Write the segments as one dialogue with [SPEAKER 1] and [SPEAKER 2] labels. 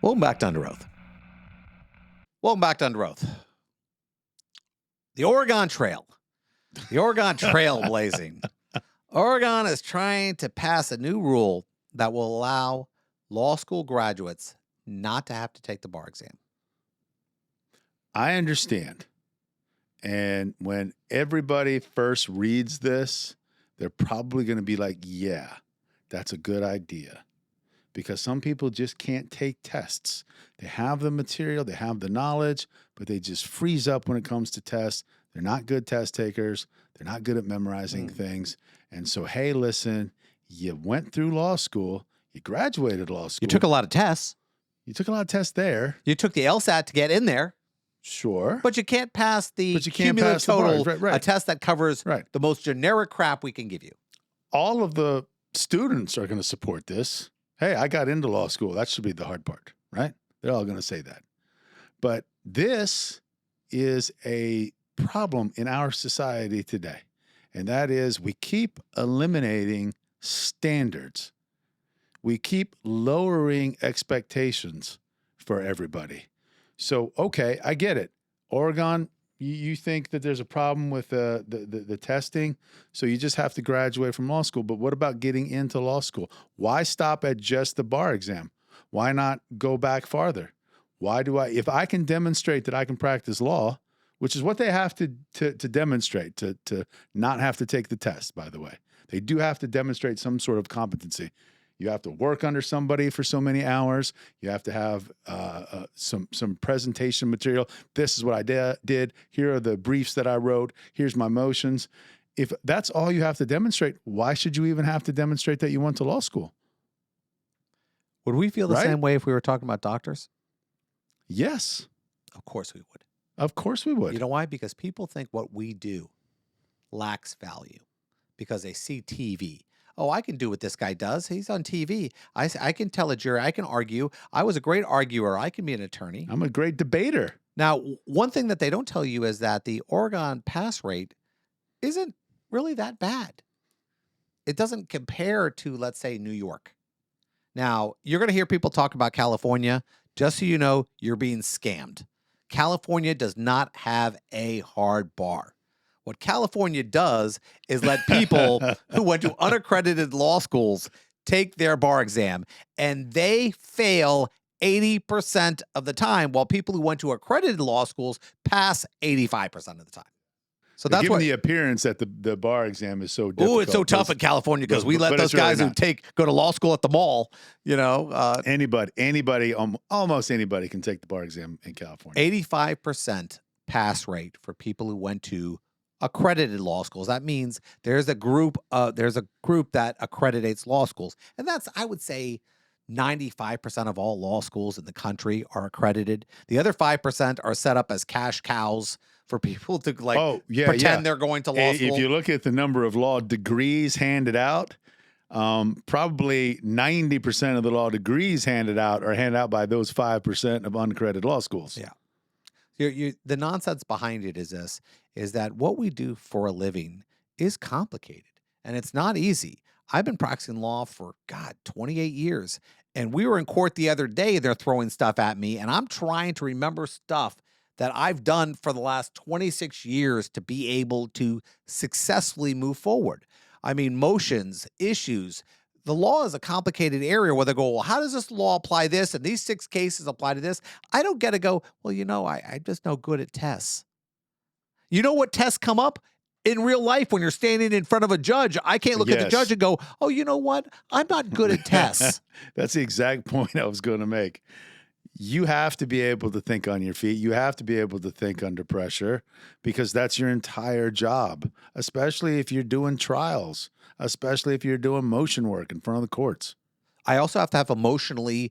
[SPEAKER 1] Welcome back to Under Oath. Welcome back to Under Oath. The Oregon Trail. The Oregon Trail blazing. Oregon is trying to pass a new rule that will allow law school graduates not to have to take the bar exam.
[SPEAKER 2] I understand. And when everybody first reads this, they're probably going to be like, yeah, that's a good idea. Because some people just can't take tests. They have the material, they have the knowledge, but they just freeze up when it comes to tests. They're not good test takers. They're not good at memorizing things. And so, hey, listen, you went through law school. You graduated law school.
[SPEAKER 1] You took a lot of tests.
[SPEAKER 2] You took a lot of tests there.
[SPEAKER 1] You took the LSAT to get in there.
[SPEAKER 2] Sure.
[SPEAKER 1] But you can't pass the cumulative
[SPEAKER 2] pass the
[SPEAKER 1] total,
[SPEAKER 2] bars. Right.
[SPEAKER 1] a test that covers the most generic crap we can give you.
[SPEAKER 2] All of the students are going to support this. Hey, I got into law school. That should be the hard part, right? They're all going to say that. But this is a problem in our society today. And that is we keep eliminating standards. We keep lowering expectations for everybody. So, okay, I get it. Oregon, you think that there's a problem with the testing, so you just have to graduate from law school. But what about getting into law school? Why stop at just the bar exam? Why not go back farther? If I can demonstrate that I can practice law, which is what they have to demonstrate, to not have to take the test, by the way. They do have to demonstrate some sort of competency. You have to work under somebody for so many hours. You have to have some presentation material. This is what I did. Here are the briefs that I wrote. Here's my motions. If that's all you have to demonstrate, why should you even have to demonstrate that you went to law school?
[SPEAKER 1] Would we feel the same way if we were talking about doctors?
[SPEAKER 2] Yes.
[SPEAKER 1] Of course we would.
[SPEAKER 2] Of course we would.
[SPEAKER 1] You know why? Because people think what we do lacks value because they see TV. Oh, I can do what this guy does. He's on TV. I can tell a jury. I can argue. I was a great arguer. I can be an attorney.
[SPEAKER 2] I'm a great debater.
[SPEAKER 1] Now, one thing that they don't tell you is that the Oregon pass rate isn't really that bad. It doesn't compare to, let's say, New York. Now, you're going to hear people talk about California. Just so you know, you're being scammed. California does not have a hard bar. What California does is let people who went to unaccredited law schools take their bar exam, and they fail 80% of the time, while people who went to accredited law schools pass 85% of the time. So that's
[SPEAKER 2] given the appearance that the bar exam is so difficult.
[SPEAKER 1] Oh, it's so tough in California because we let those guys who go to law school at the mall, you know.
[SPEAKER 2] Almost anybody can take the bar exam in California.
[SPEAKER 1] 85% pass rate for people who went to accredited law schools. That means there's a group that accreditates law schools. And that's, I would say, 95% of all law schools in the country are accredited. The other 5% are set up as cash cows for people to pretend they're going to law school.
[SPEAKER 2] If you look at the number of law degrees handed out, probably 90% of the law degrees handed out are handed out by those 5% of unaccredited law schools.
[SPEAKER 1] Yeah. The nonsense behind it is that what we do for a living is complicated and it's not easy. I've been practicing law for 28 years, and we were in court the other day. They're throwing stuff at me, and I'm trying to remember stuff that I've done for the last 26 years to be able to successfully move forward. I mean, motions, issues. The law is a complicated area where they go, well, how does this law apply this? And these 6 cases apply to this. I don't get to go, well, I'm just no good at tests. You know what tests come up? In real life, when you're standing in front of a judge, I can't look at the judge and go, oh, you know what? I'm not good at tests.
[SPEAKER 2] That's the exact point I was going to make. You have to be able to think on your feet. You have to be able to think under pressure because that's your entire job, especially if you're doing trials, especially if you're doing motion work in front of the courts.
[SPEAKER 1] I also have to have the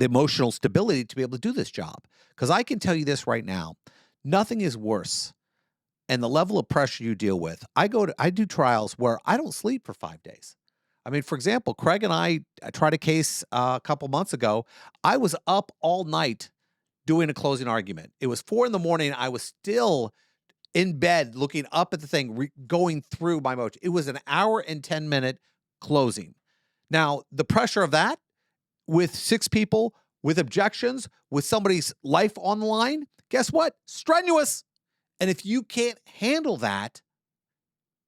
[SPEAKER 1] emotional stability to be able to do this job. Because I can tell you this right now, nothing is worse. And the level of pressure you deal with. I do trials where I don't sleep for 5 days. I mean, for example, Craig and I tried a case a couple months ago. I was up all night doing a closing argument. It was 4 a.m. I was still in bed looking up at the thing, going through my motion. It was an hour and 10-minute closing. Now, the pressure of that with 6 people with objections, with somebody's life on the line, guess what? Strenuous. And if you can't handle that,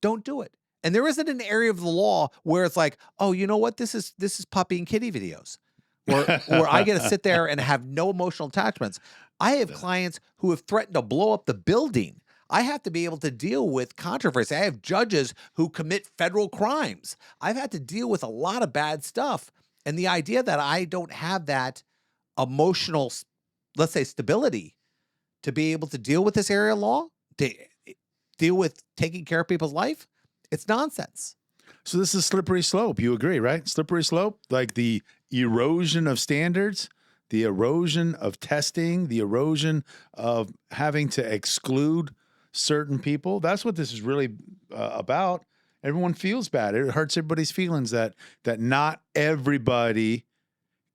[SPEAKER 1] don't do it. And there isn't an area of the law where it's like, oh, you know what? This is puppy and kitty videos. Or I get to sit there and have no emotional attachments. I have clients who have threatened to blow up the building. I have to be able to deal with controversy. I have judges who commit federal crimes. I've had to deal with a lot of bad stuff. And the idea that I don't have that emotional, let's say, stability to be able to deal with this area of law, to deal with taking care of people's life, it's nonsense.
[SPEAKER 2] So this is slippery slope. You agree, right? Slippery slope, like the erosion of standards, the erosion of testing, the erosion of having to exclude certain people. That's what this is really about. Everyone feels bad. It hurts everybody's feelings that not everybody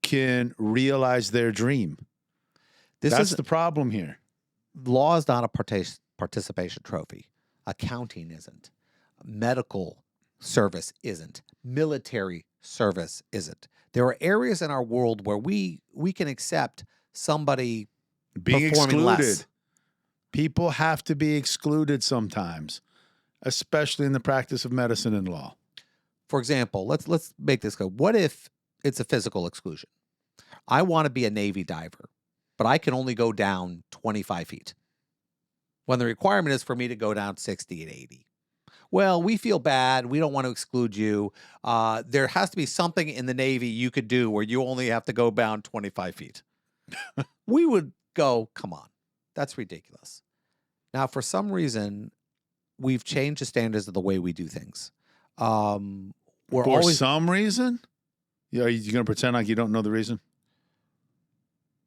[SPEAKER 2] can realize their dream. That's the problem here.
[SPEAKER 1] Law is not a participation trophy. Accounting isn't. Medical service isn't. Military service isn't. There are areas in our world where we can accept somebody
[SPEAKER 2] being
[SPEAKER 1] performing
[SPEAKER 2] excluded.
[SPEAKER 1] less.
[SPEAKER 2] People have to be excluded sometimes, especially in the practice of medicine and law.
[SPEAKER 1] For example, let's make this go. What if it's a physical exclusion? I want to be a Navy diver, but I can only go down 25 feet when the requirement is for me to go down 60 and 80. Well, we feel bad. We don't want to exclude you. There has to be something in the Navy you could do where you only have to go down 25 feet. We would go, come on, that's ridiculous. Now, for some reason, we've changed the standards of the way we do things.
[SPEAKER 2] For some reason? Yeah, are you going to pretend like you don't know the reason?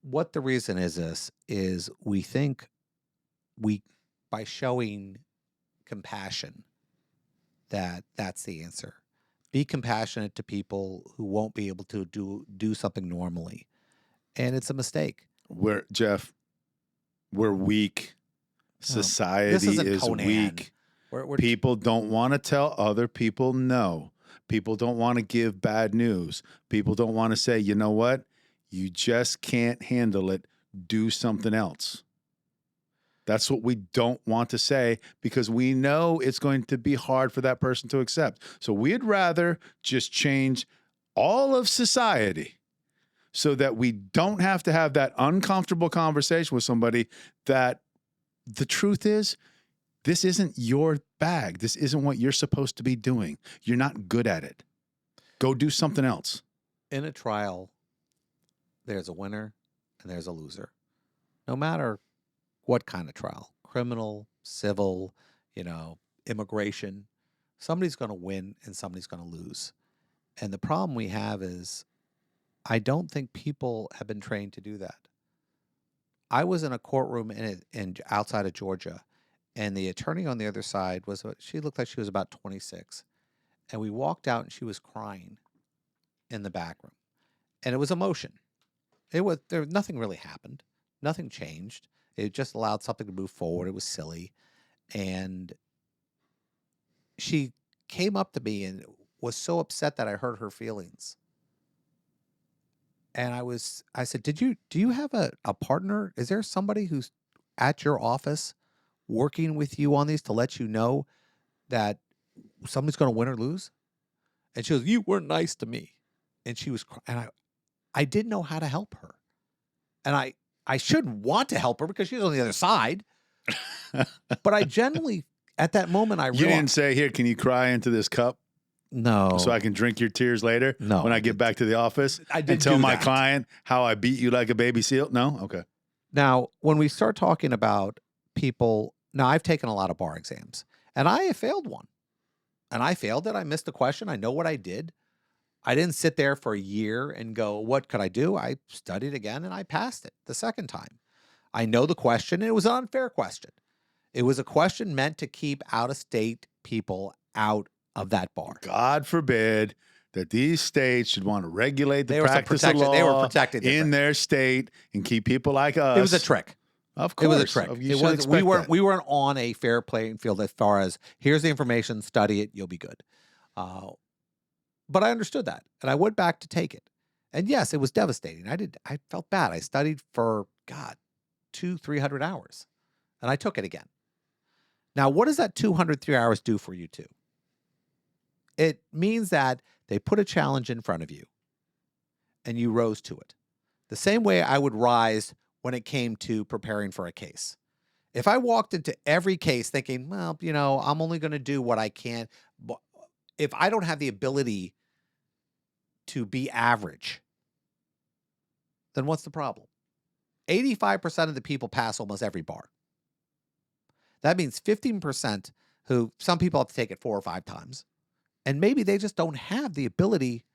[SPEAKER 1] What the reason is we think by showing compassion, that's the answer. Be compassionate to people who won't be able to do something normally. And it's a mistake.
[SPEAKER 2] Jeff, we're weak. Society is
[SPEAKER 1] Conan.
[SPEAKER 2] weak. People don't want to tell other people no. People don't want to give bad news. People don't want to say, you know what? You just can't handle it. Do something else. That's what we don't want to say because we know it's going to be hard for that person to accept. So we'd rather just change all of society so that we don't have to have that uncomfortable conversation with somebody that the truth is, this isn't your bag. This isn't what you're supposed to be doing. You're not good at it. Go do something else.
[SPEAKER 1] In a trial, there's a winner and there's a loser. No matter what kind of trial, criminal, civil, immigration, somebody's going to win and somebody's going to lose. And the problem we have is I don't think people have been trained to do that. I was in a courtroom in outside of Georgia, and the attorney on the other side she looked like she was about 26. And we walked out and she was crying in the back room. And it was emotion. Nothing really happened. Nothing changed. It just allowed something to move forward. It was silly. And she came up to me and was so upset that I hurt her feelings. And I said, do you have a partner? Is there somebody who's at your office working with you on these to let you know that somebody's going to win or lose? And she goes, you weren't nice to me. And she was, and I didn't know how to help her. And I shouldn't want to help her because she's on the other side. But I genuinely, at that moment, I realized.
[SPEAKER 2] You didn't say, here, can you cry into this cup?
[SPEAKER 1] No.
[SPEAKER 2] So I can drink your tears later?
[SPEAKER 1] No.
[SPEAKER 2] When I get back to the office?
[SPEAKER 1] I didn't
[SPEAKER 2] and tell
[SPEAKER 1] do
[SPEAKER 2] my
[SPEAKER 1] that.
[SPEAKER 2] client how I beat you like a baby seal? No? Okay.
[SPEAKER 1] Now, when we start talking about people, now I've taken a lot of bar exams, and I have failed one. And I failed it. I missed a question. I know what I did. I didn't sit there for a year and go, what could I do? I studied again and I passed it the second time. I know the question, and it was an unfair question. It was a question meant to keep out-of-state people out of that bar.
[SPEAKER 2] God forbid that these states should want to regulate the practice of law
[SPEAKER 1] they were protected
[SPEAKER 2] in their state and keep people like us.
[SPEAKER 1] It was a trick.
[SPEAKER 2] Of course.
[SPEAKER 1] It was a trick.
[SPEAKER 2] You should expect that.
[SPEAKER 1] We weren't on a fair playing field as far as here's the information, study it, you'll be good. But I understood that, and I went back to take it. And yes, it was devastating. I felt bad. I studied for, God, 300 hours, and I took it again. Now, what does that 203 hours do for you too? It means that they put a challenge in front of you and you rose to it. The same way I would rise when it came to preparing for a case. If I walked into every case thinking, well, I'm only going to do what I can, but if I don't have the ability to be average, then what's the problem? 85% of the people pass almost every bar. That means 15% who some people have to take it 4 or 5 times. And maybe they just don't have the ability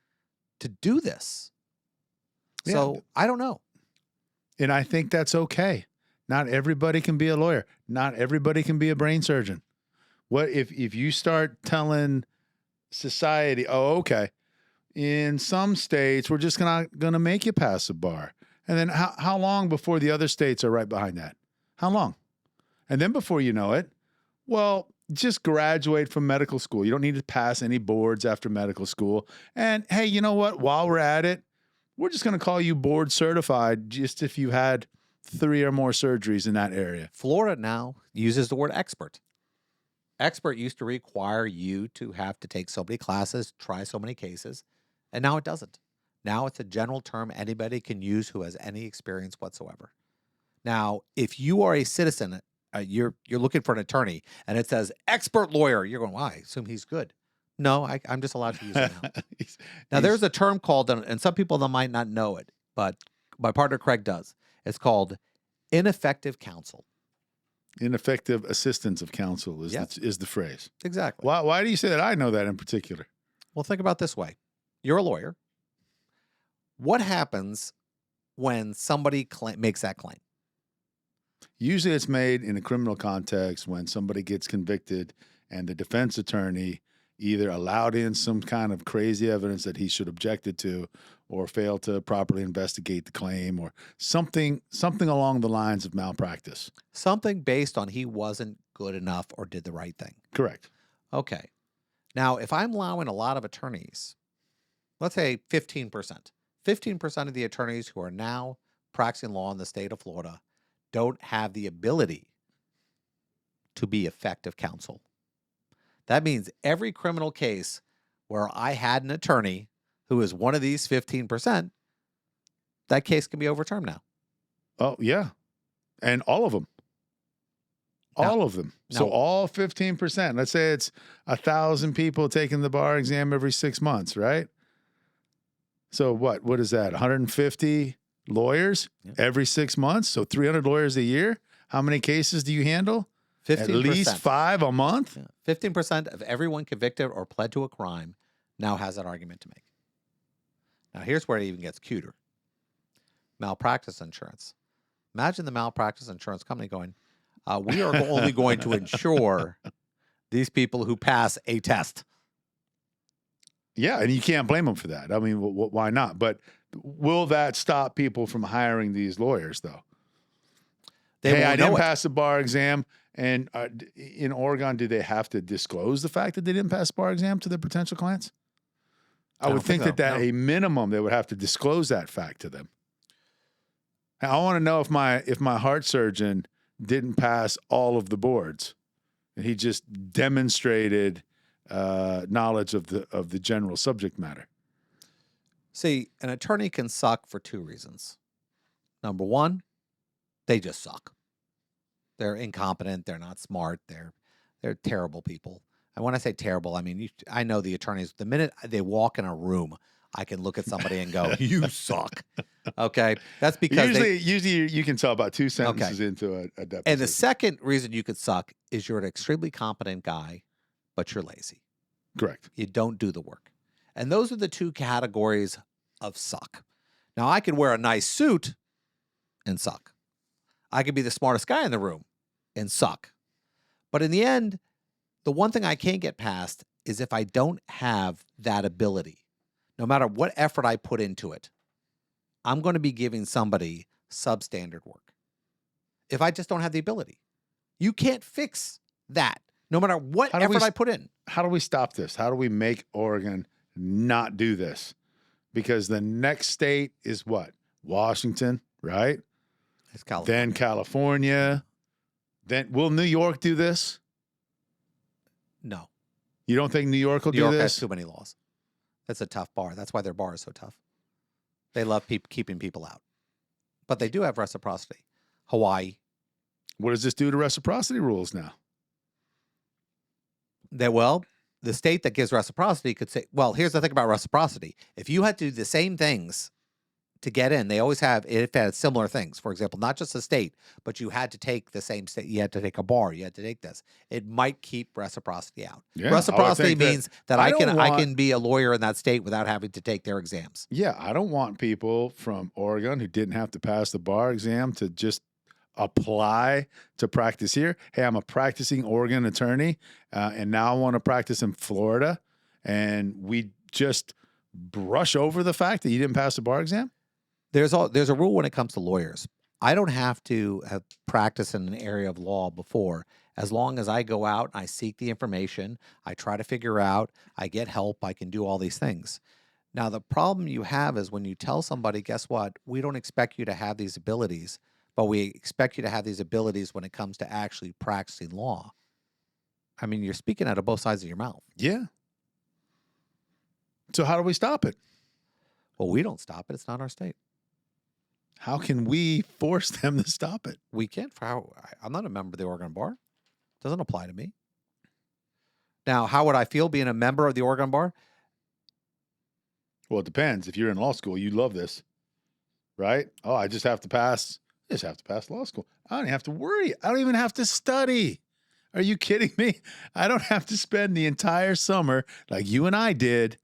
[SPEAKER 1] to do this.
[SPEAKER 2] Yeah.
[SPEAKER 1] So I don't know.
[SPEAKER 2] And I think that's okay. Not everybody can be a lawyer. Not everybody can be a brain surgeon. What if you start telling society, oh, okay, in some states, we're just gonna make you pass a bar. And then how long before the other states are right behind that? How long? And then before you know it, well, just graduate from medical school. You don't need to pass any boards after medical school. And hey, you know what? While we're at it, we're just going to call you board certified just if you had 3 or more surgeries in that area.
[SPEAKER 1] Florida now uses the word expert. Expert used to require you to have to take so many classes, try so many cases, and now it doesn't. Now it's a general term anybody can use who has any experience whatsoever. Now, if you are a citizen, you're looking for an attorney, and it says expert lawyer, you're going, why? I assume he's good. No, I'm just allowed to use it now. Now, there's a term called, and some people that might not know it, but my partner Craig does. It's called ineffective counsel.
[SPEAKER 2] Ineffective assistance of counsel is,
[SPEAKER 1] Yes.
[SPEAKER 2] is the phrase.
[SPEAKER 1] Exactly.
[SPEAKER 2] Why do you say that? I know that in particular.
[SPEAKER 1] Well, think about it this way. You're a lawyer. What happens when somebody makes that claim?
[SPEAKER 2] Usually it's made in a criminal context when somebody gets convicted and the defense attorney either allowed in some kind of crazy evidence that he should objected to or failed to properly investigate the claim or something along the lines of malpractice.
[SPEAKER 1] Something based on he wasn't good enough or did the right thing.
[SPEAKER 2] Correct.
[SPEAKER 1] Okay. Now, if I'm allowing a lot of attorneys, let's say 15%, 15% of the attorneys who are now practicing law in the state of Florida don't have the ability to be effective counsel. That means every criminal case where I had an attorney who is one of these 15%, that case can be overturned now.
[SPEAKER 2] Oh, yeah. And all of them. All of them. So all 15%. Let's say it's 1,000 people taking the bar exam every 6 months, right? So what is that? 150 lawyers every 6 months? So 300 lawyers a year? How many cases do you handle?
[SPEAKER 1] 15%.
[SPEAKER 2] At least 5 a month?
[SPEAKER 1] 15% of everyone convicted or pled to a crime now has that argument to make. Now, here's where it even gets cuter. Malpractice insurance. Imagine the malpractice insurance company going, we are only going to insure these people who pass a test.
[SPEAKER 2] Yeah, and you can't blame them for that. I mean, why not? But will that stop people from hiring these lawyers, though? I didn't pass the bar exam. And in Oregon, do they have to disclose the fact that they didn't pass the bar exam to their potential clients? I would think that a minimum, they would have to disclose that fact to them. I want to know if my heart surgeon didn't pass all of the boards, and he just demonstrated knowledge of the general subject matter.
[SPEAKER 1] See, an attorney can suck for 2 reasons. Number one, they just suck. They're incompetent. They're not smart. They're terrible people. And when I say terrible, I mean, I know the attorneys, the minute they walk in a room, I can look at somebody and go, you suck. Okay. That's because
[SPEAKER 2] usually you can tell about 2 sentences into a deposition.
[SPEAKER 1] And the second reason you could suck is you're an extremely competent guy, but you're lazy.
[SPEAKER 2] Correct.
[SPEAKER 1] You don't do the work. And those are the 2 categories of suck. Now, I could wear a nice suit and suck. I could be the smartest guy in the room and suck. But in the end, the one thing I can't get past is if I don't have that ability, no matter what effort I put into it, I'm going to be giving somebody substandard work. If I just don't have the ability, you can't fix that, no matter what effort I put in.
[SPEAKER 2] How do we stop this? How do we make Oregon not do this? because the next state is what? Washington, right?
[SPEAKER 1] It's California.
[SPEAKER 2] Then California. Then will New York do this?
[SPEAKER 1] No.
[SPEAKER 2] You don't think New York will
[SPEAKER 1] New
[SPEAKER 2] do
[SPEAKER 1] York has
[SPEAKER 2] this?
[SPEAKER 1] too many laws. That's a tough bar. That's why their bar is so tough. They love keeping people out. But they do have reciprocity. Hawaii.
[SPEAKER 2] What does this do to reciprocity rules now?
[SPEAKER 1] The state that gives reciprocity could say, well, here's the thing about reciprocity. If you had to do the same things to get in, they always have, it had similar things. For example, not just a state, but you had to take the same state. You had to take a bar. You had to take this. It might keep reciprocity out.
[SPEAKER 2] Yeah,
[SPEAKER 1] reciprocity means that I can be a lawyer in that state without having to take their exams.
[SPEAKER 2] Yeah, I don't want people from Oregon who didn't have to pass the bar exam to just apply to practice here. Hey, I'm a practicing Oregon attorney, and now I want to practice in Florida, and we just brush over the fact that you didn't pass the bar exam?
[SPEAKER 1] There's a rule when it comes to lawyers. I don't have to have practiced in an area of law before. As long as I go out and I seek the information, I try to figure out, I get help, I can do all these things. Now, the problem you have is when you tell somebody, guess what? We don't expect you to have these abilities, but we expect you to have these abilities when it comes to actually practicing law. I mean, you're speaking out of both sides of your mouth.
[SPEAKER 2] Yeah. So how do we stop it?
[SPEAKER 1] Well, we don't stop it. It's not our state.
[SPEAKER 2] How can we force them to stop it?
[SPEAKER 1] We can't. I'm not a member of the Oregon Bar. It doesn't apply to me. Now, how would I feel being a member of the Oregon Bar?
[SPEAKER 2] Well, it depends. If you're in law school, you love this, right? Oh, I just have to pass law school. I don't even have to worry. I don't even have to study. Are you kidding me? I don't have to spend the entire summer like you and I did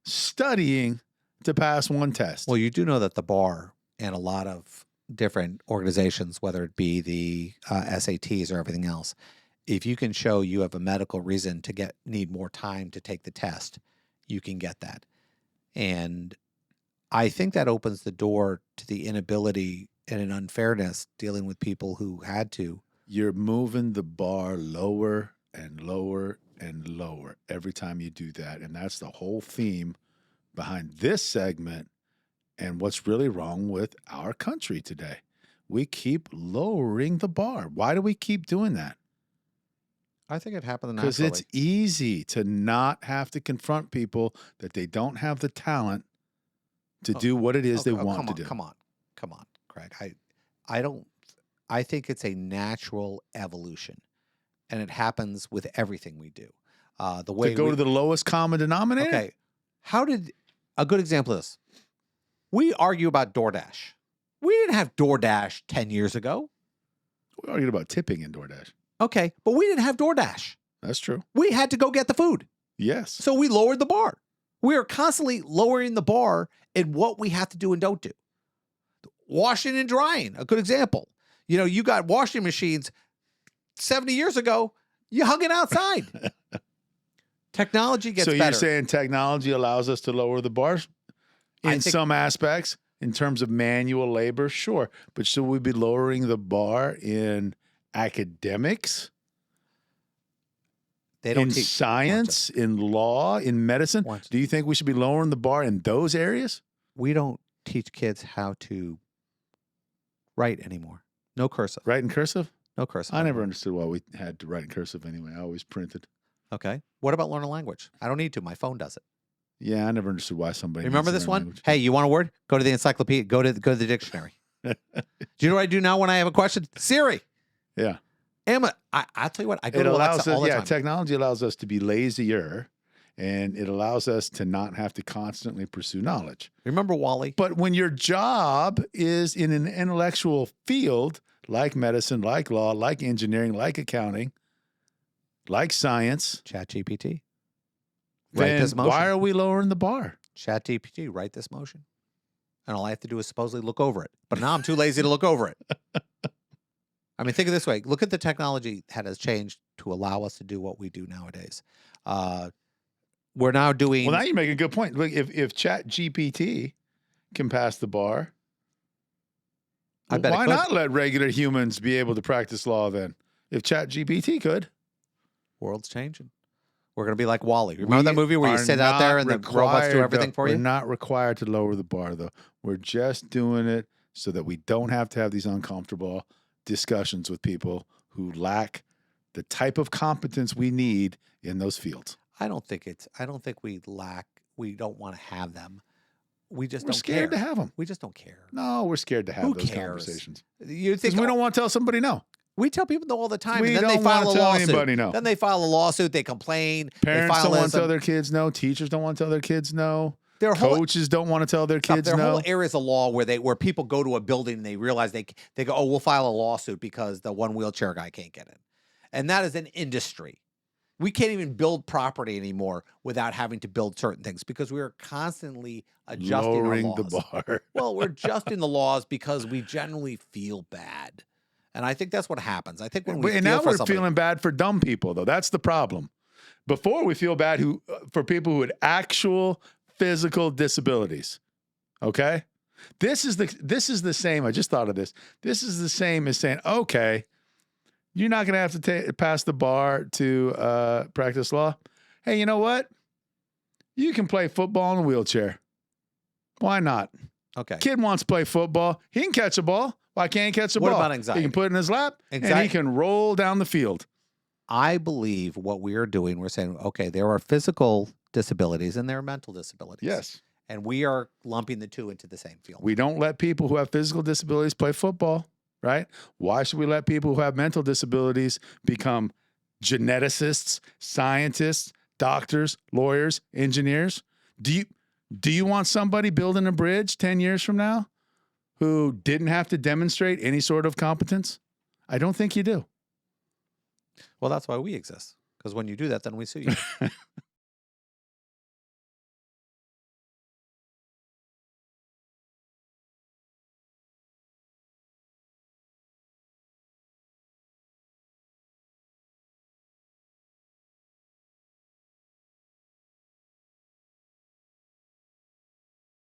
[SPEAKER 2] studying to pass one test.
[SPEAKER 1] Well, you do know that the bar and a lot of different organizations, whether it be the SATs or everything else, if you can show you have a medical reason to need more time to take the test, you can get that. And I think that opens the door to the inability and an unfairness dealing with people who had to.
[SPEAKER 2] You're moving the bar lower and lower and lower every time you do that. And that's the whole theme behind this segment and what's really wrong with our country today. We keep lowering the bar. Why do we keep doing that?
[SPEAKER 1] I think it happened naturally.
[SPEAKER 2] Because it's easy to not have to confront people that they don't have the talent to do what it is they want to do.
[SPEAKER 1] Come on, Craig. I think it's a natural evolution, and it happens with everything we do. The way
[SPEAKER 2] to go to the lowest common denominator.
[SPEAKER 1] Okay, a good example of this? We argue about DoorDash. We didn't have DoorDash 10 years ago.
[SPEAKER 2] We argued about tipping in DoorDash.
[SPEAKER 1] Okay, but we didn't have DoorDash.
[SPEAKER 2] That's true.
[SPEAKER 1] We had to go get the food.
[SPEAKER 2] Yes.
[SPEAKER 1] So we lowered the bar. We are constantly lowering the bar in what we have to do and don't do. Washing and drying, a good example. You know, you got washing machines 70 years ago, you hung it outside. Technology gets better.
[SPEAKER 2] So you're saying technology allows us to lower the bars in some aspects in terms of manual labor? Sure. But should we be lowering the bar in academics?
[SPEAKER 1] They don't
[SPEAKER 2] in
[SPEAKER 1] teach
[SPEAKER 2] science, in law, in medicine? Do you think we should be lowering the bar in those areas?
[SPEAKER 1] We don't teach kids how to write anymore. No cursive.
[SPEAKER 2] Write in cursive?
[SPEAKER 1] No cursive.
[SPEAKER 2] I never understood why we had to write in cursive anyway. I always printed.
[SPEAKER 1] Okay. What about learn a language? I don't need to. My phone does it.
[SPEAKER 2] Yeah, I never understood why somebody.
[SPEAKER 1] Remember this one? Language. Hey, you want a word? Go to the encyclopedia. Go to the dictionary. Do you know what I do now when I have a question? Siri.
[SPEAKER 2] Yeah.
[SPEAKER 1] I'll tell you what. I go to Alexa all the time.
[SPEAKER 2] Technology allows us to be lazier, and it allows us to not have to constantly pursue knowledge.
[SPEAKER 1] Remember Wally?
[SPEAKER 2] But when your job is in an intellectual field like medicine, like law, like engineering, like accounting, like science,
[SPEAKER 1] ChatGPT.
[SPEAKER 2] Write this motion. Why are we lowering the bar?
[SPEAKER 1] ChatGPT, write this motion. And all I have to do is supposedly look over it. But now I'm too lazy to look over it. I mean, think of it this way. Look at the technology that has changed to allow us to do what we do nowadays. We're now doing...
[SPEAKER 2] Well, now you make a good point. Look, if ChatGPT can pass the bar, why not let regular humans be able to practice law then? If ChatGPT could.
[SPEAKER 1] World's changing. We're going to be like Wall-E. Remember that
[SPEAKER 2] We
[SPEAKER 1] movie where you
[SPEAKER 2] are
[SPEAKER 1] sit out there
[SPEAKER 2] not
[SPEAKER 1] and the robots do
[SPEAKER 2] required,
[SPEAKER 1] everything
[SPEAKER 2] though.
[SPEAKER 1] for
[SPEAKER 2] We're
[SPEAKER 1] you?
[SPEAKER 2] not required to lower the bar, though. We're just doing it so that we don't have to have these uncomfortable discussions with people who lack the type of competence we need in those fields.
[SPEAKER 1] I don't think we don't want to have them. We just
[SPEAKER 2] We're
[SPEAKER 1] don't
[SPEAKER 2] scared
[SPEAKER 1] care.
[SPEAKER 2] to have them.
[SPEAKER 1] We just don't care.
[SPEAKER 2] No, we're scared to have
[SPEAKER 1] Who
[SPEAKER 2] those
[SPEAKER 1] cares?
[SPEAKER 2] conversations.
[SPEAKER 1] You
[SPEAKER 2] Because
[SPEAKER 1] think
[SPEAKER 2] we don't want to tell somebody no.
[SPEAKER 1] we tell people no all the time,
[SPEAKER 2] We
[SPEAKER 1] and then they
[SPEAKER 2] don't
[SPEAKER 1] file
[SPEAKER 2] wanna
[SPEAKER 1] a
[SPEAKER 2] tell
[SPEAKER 1] lawsuit.
[SPEAKER 2] anybody no.
[SPEAKER 1] Then they file a lawsuit. They complain. They
[SPEAKER 2] Parents
[SPEAKER 1] file
[SPEAKER 2] don't want to
[SPEAKER 1] some-
[SPEAKER 2] tell their kids no. Teachers don't want to tell their kids no.
[SPEAKER 1] Their whole
[SPEAKER 2] Coaches don't want to tell their kids
[SPEAKER 1] there are
[SPEAKER 2] no.
[SPEAKER 1] whole areas of law where people go to a building and they realize they go, oh, we'll file a lawsuit because the one wheelchair guy can't get in, and that is an industry. We can't even build property anymore without having to build certain things because we are constantly adjusting
[SPEAKER 2] Lowering
[SPEAKER 1] our
[SPEAKER 2] the
[SPEAKER 1] laws.
[SPEAKER 2] bar.
[SPEAKER 1] Well, we're adjusting the laws because we generally feel bad, and I think that's what happens. I think when we
[SPEAKER 2] And
[SPEAKER 1] feel
[SPEAKER 2] now
[SPEAKER 1] for
[SPEAKER 2] we're
[SPEAKER 1] somebody,
[SPEAKER 2] feeling bad for dumb people, though. That's the problem. Before we feel bad for people who had actual physical disabilities. Okay, this is the same. I just thought of this. This is the same as saying, okay, you're not going to have to pass the bar to practice law. Hey, you know what? You can play football in a wheelchair. Why not?
[SPEAKER 1] okay,
[SPEAKER 2] Kid wants to play football. He can catch a ball. Why can't he catch a
[SPEAKER 1] What
[SPEAKER 2] ball?
[SPEAKER 1] about
[SPEAKER 2] He
[SPEAKER 1] anxiety?
[SPEAKER 2] can put it in his lap and he
[SPEAKER 1] Anxiety-
[SPEAKER 2] can roll down the field.
[SPEAKER 1] I believe what we are doing, we're saying, okay, there are physical disabilities and there are mental disabilities.
[SPEAKER 2] Yes.
[SPEAKER 1] And we are lumping the two into the same field.
[SPEAKER 2] We don't let people who have physical disabilities play football, right? Why should we let people who have mental disabilities become geneticists, scientists, doctors, lawyers, engineers? Do you want somebody building a bridge 10 years from now who didn't have to demonstrate any sort of competence? I don't think you do.
[SPEAKER 1] Well, that's why we exist. Because when you do that, then we sue you.